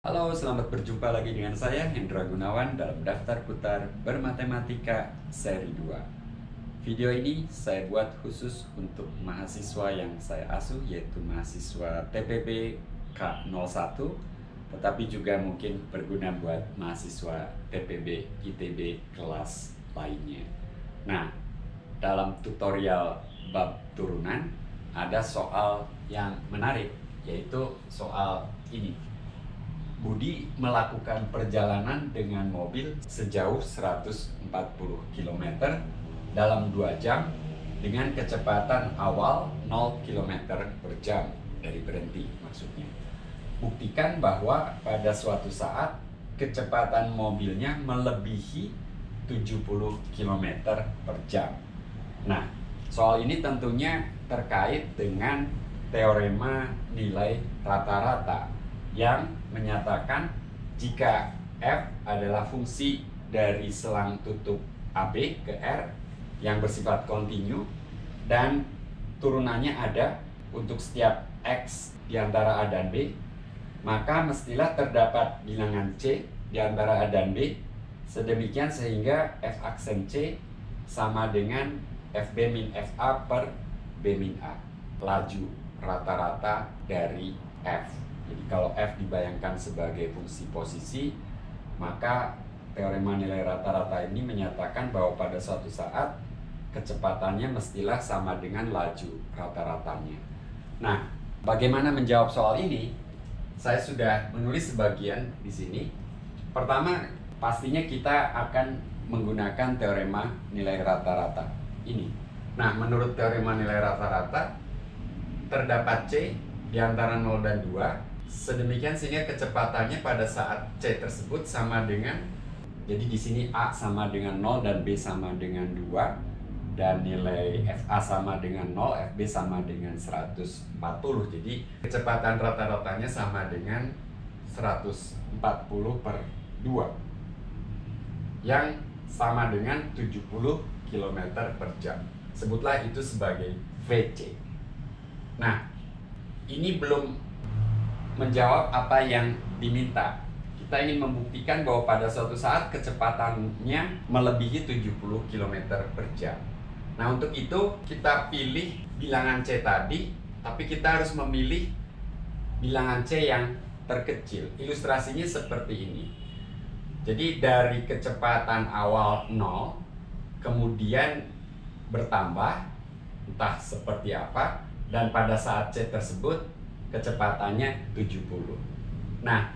Halo, selamat berjumpa lagi dengan saya Hendra Gunawan dalam Daftar Putar Bermatematika seri 2. Video ini saya buat khusus untuk mahasiswa yang saya asuh, yaitu mahasiswa TPB K01, tetapi juga mungkin berguna buat mahasiswa TPB ITB kelas lainnya. Nah, dalam tutorial bab turunan ada soal yang menarik, yaitu soal ini. Budi melakukan perjalanan dengan mobil sejauh 140 km dalam 2 jam dengan kecepatan awal 0 km per jam dari berhenti maksudnya. Buktikan bahwa pada suatu saat kecepatan mobilnya melebihi 70 km per jam. Nah, soal ini tentunya terkait dengan teorema nilai rata-rata yang menyatakan jika f adalah fungsi dari selang tutup AB ke R yang bersifat kontinu dan turunannya ada untuk setiap X di antara A dan B, maka mestilah terdapat bilangan C di antara A dan B sedemikian sehingga f aksen C sama dengan FB min FA per B min A, laju rata-rata dari F. Jadi kalau F dibayangkan sebagai fungsi posisi, maka teorema nilai rata-rata ini menyatakan bahwa pada suatu saat kecepatannya mestilah sama dengan laju rata-ratanya. Nah, bagaimana menjawab soal ini? Saya sudah menulis sebagian di sini. Pertama, pastinya kita akan menggunakan teorema nilai rata-rata ini. Nah, menurut teorema nilai rata-rata, terdapat C di antara 0 dan 2, sedemikian sehingga kecepatannya pada saat C tersebut sama dengan, jadi di sini A sama dengan 0 dan B sama dengan 2, dan nilai FA sama dengan 0, FB sama dengan 140. Jadi kecepatan rata-ratanya sama dengan 140 per 2 yang sama dengan 70 km per jam. Sebutlah itu sebagai VC. Nah, ini belum menjawab apa yang diminta. Kita ingin membuktikan bahwa pada suatu saat kecepatannya melebihi 70 km per jam. Nah, untuk itu kita pilih bilangan C tadi, tapi kita harus memilih bilangan C yang terkecil. Ilustrasinya seperti ini. Jadi dari kecepatan awal 0, kemudian bertambah, entah seperti apa, dan pada saat C tersebut kecepatannya 70. Nah,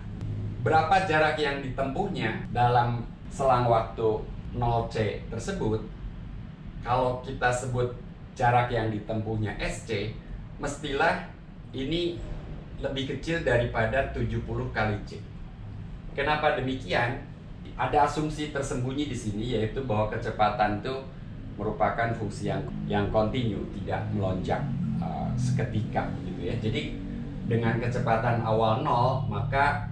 berapa jarak yang ditempuhnya dalam selang waktu 0C tersebut? Kalau kita sebut jarak yang ditempuhnya SC, mestilah ini lebih kecil daripada 70 kali C. Kenapa demikian? Ada asumsi tersembunyi di sini, yaitu bahwa kecepatan itu merupakan fungsi yang kontinu, tidak melonjak seketika gitu ya. Jadi dengan kecepatan awal 0, maka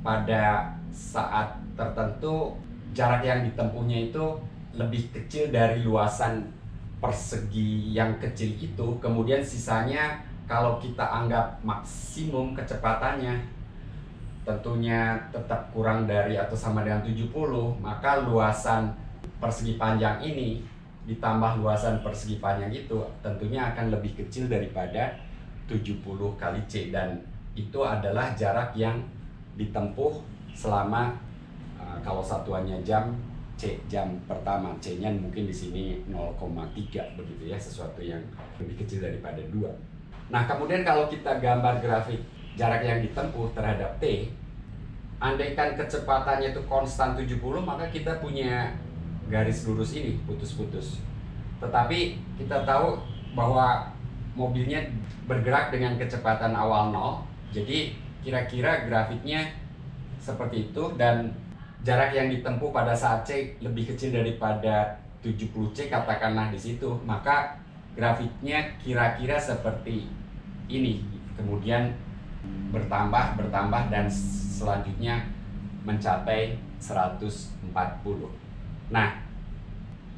pada saat tertentu jarak yang ditempuhnya itu lebih kecil dari luasan persegi yang kecil itu. Kemudian sisanya kalau kita anggap maksimum kecepatannya tentunya tetap kurang dari atau sama dengan 70, maka luasan persegi panjang ini ditambah luasan persegi panjang itu tentunya akan lebih kecil daripada 70 kali C, dan itu adalah jarak yang ditempuh selama kalau satuannya jam, C jam pertama, C-nya mungkin di sini 0,3 begitu ya, sesuatu yang lebih kecil daripada 2. Nah, kemudian kalau kita gambar grafik jarak yang ditempuh terhadap T, andaikan kecepatannya itu konstan 70, maka kita punya garis lurus ini putus-putus. Tetapi kita tahu bahwa mobilnya bergerak dengan kecepatan awal 0, jadi kira-kira grafiknya seperti itu, dan jarak yang ditempuh pada saat C lebih kecil daripada 70C katakanlah di situ, maka grafiknya kira-kira seperti ini, kemudian bertambah dan selanjutnya mencapai 140. Nah,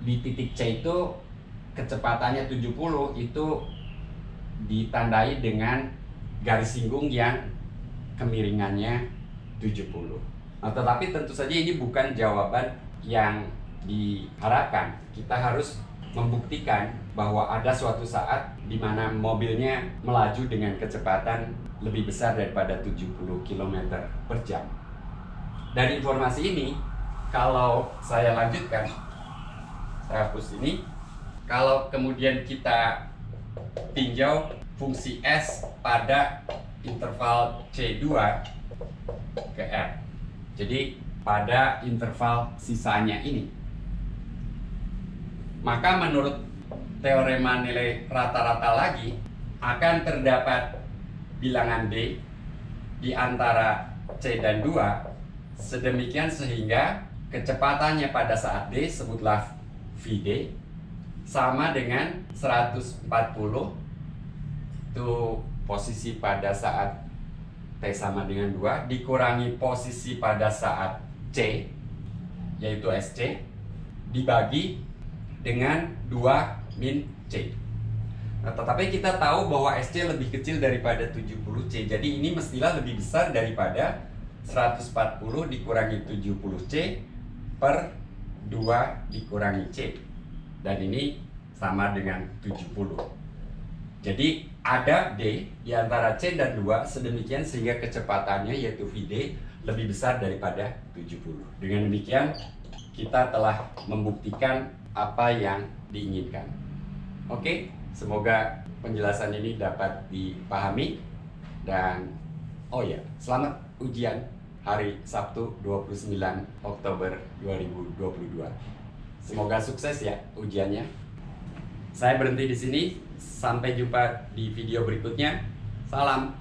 di titik C itu kecepatannya 70 itu ditandai dengan garis singgung yang kemiringannya 70. Nah, tetapi tentu saja ini bukan jawaban yang diharapkan. Kita harus membuktikan bahwa ada suatu saat di mana mobilnya melaju dengan kecepatan lebih besar daripada 70 km per jam. Dari informasi ini, kalau saya lanjutkan, saya hapus ini. Kalau kemudian kita tinjau fungsi S pada interval C2 ke R. Jadi pada interval sisanya ini, maka menurut teorema nilai rata-rata lagi akan terdapat bilangan D di antara C dan 2 sedemikian sehingga kecepatannya pada saat D, sebutlah Vd, sama dengan 140. Itu posisi pada saat T sama dengan 2 dikurangi posisi pada saat C, yaitu SC, dibagi dengan 2 min C. Nah, tetapi kita tahu bahwa SC lebih kecil daripada 70C. Jadi ini mestilah lebih besar daripada 140 dikurangi 70C per 2 dikurangi C. Dan ini sama dengan 70. Jadi ada D di antara C dan 2 sedemikian sehingga kecepatannya yaitu Vd lebih besar daripada 70. Dengan demikian kita telah membuktikan apa yang diinginkan. Oke, semoga penjelasan ini dapat dipahami. Dan oh ya, selamat ujian hari Sabtu 29 Oktober 2022. Semoga sukses ya ujiannya. Saya berhenti di sini. Sampai jumpa di video berikutnya. Salam.